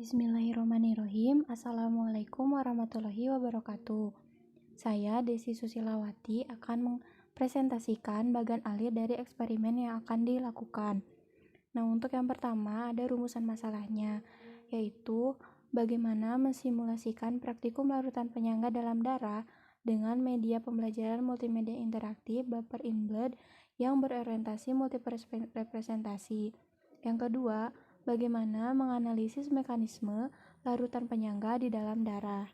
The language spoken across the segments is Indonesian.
Bismillahirrahmanirrahim. Assalamualaikum warahmatullahi wabarakatuh. Saya Desi Susilawati akan mempresentasikan bagian akhir dari eksperimen yang akan dilakukan. Nah, untuk yang pertama ada rumusan masalahnya, yaitu bagaimana mensimulasikan praktikum larutan penyangga dalam darah dengan media pembelajaran multimedia interaktif Baper InBlood yang berorientasi multirepresentasi. Yang kedua, bagaimana menganalisis mekanisme larutan penyangga di dalam darah.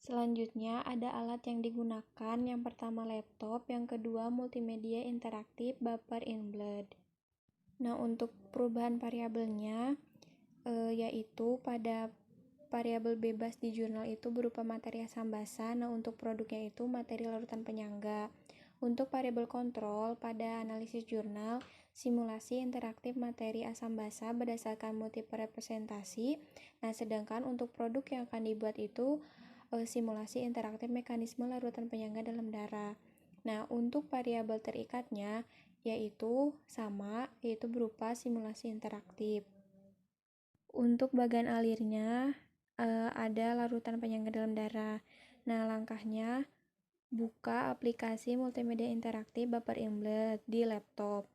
Selanjutnya ada alat yang digunakan, yang pertama laptop, yang kedua multimedia interaktif Baper InBlood. Nah, untuk perubahan variabelnya yaitu pada variabel bebas di jurnal itu berupa materi asam basa. Nah, untuk produknya itu materi larutan penyangga. Untuk variabel kontrol pada analisis jurnal, simulasi interaktif materi asam basa berdasarkan multiple representasi. Nah, sedangkan untuk produk yang akan dibuat itu simulasi interaktif mekanisme larutan penyangga dalam darah. Nah, untuk variabel terikatnya yaitu berupa simulasi interaktif. Untuk bagian alirnya ada larutan penyangga dalam darah. Nah, langkahnya buka aplikasi multimedia interaktif Baper InBlood di laptop.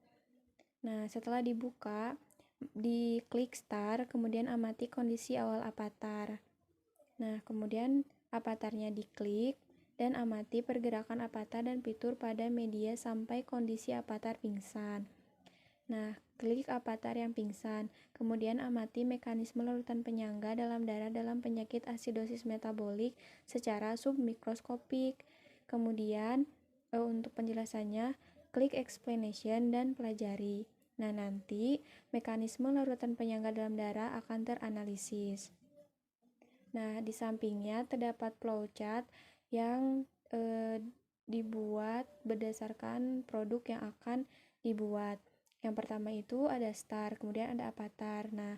Nah, setelah dibuka, diklik start, kemudian amati kondisi awal avatar. Nah, kemudian avatarnya diklik dan amati pergerakan avatar dan fitur pada media sampai kondisi avatar pingsan. Nah, klik avatar yang pingsan, kemudian amati mekanisme larutan penyangga dalam darah dalam penyakit asidosis metabolik secara submikroskopik. Kemudian untuk penjelasannya, klik explanation dan pelajari. Nah, nanti mekanisme larutan penyangga dalam darah akan teranalisis. Nah, di sampingnya terdapat flowchart yang dibuat berdasarkan produk yang akan dibuat. Yang pertama itu ada start, kemudian ada avatar. Nah,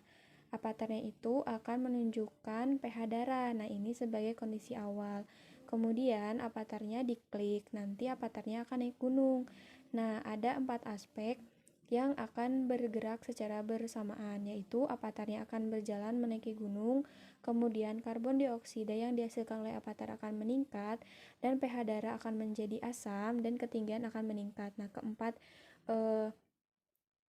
avatarnya itu akan menunjukkan pH darah. Nah, ini sebagai kondisi awal. Kemudian avatarnya diklik, nanti avatarnya akan naik gunung. Nah, ada 4 aspek yang akan bergerak secara bersamaan, yaitu avatarnya akan berjalan menaiki gunung, kemudian karbon dioksida yang dihasilkan oleh avatar akan meningkat, dan pH darah akan menjadi asam, dan ketinggian akan meningkat. Nah, keempat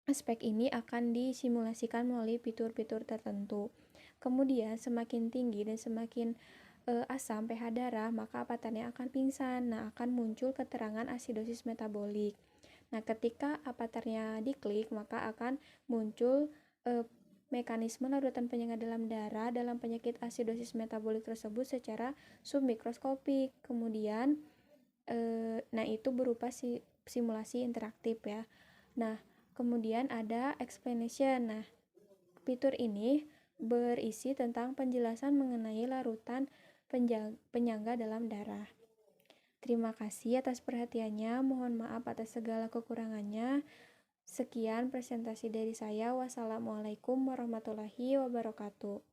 aspek ini akan disimulasikan melalui fitur-fitur tertentu. Kemudian semakin tinggi dan semakin asam pH darah, maka avatarnya akan pingsan. Nah, akan muncul keterangan asidosis metabolik. Nah, ketika avatarnya diklik, maka akan muncul mekanisme larutan penyangga dalam darah dalam penyakit asidosis metabolik tersebut secara submikroskopik. Kemudian nah, itu berupa simulasi interaktif ya. Nah, kemudian ada explanation. Nah, fitur ini berisi tentang penjelasan mengenai larutan penyangga dalam darah. Terima kasih atas perhatiannya. Mohon maaf atas segala kekurangannya. Sekian presentasi dari saya. Wassalamualaikum warahmatullahi wabarakatuh.